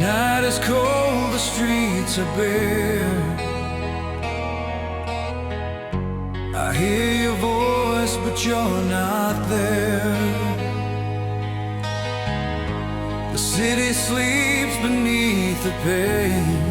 night is cold, the streets are bare. I hear your voice, but you're not there. The city sleeps beneath the pain.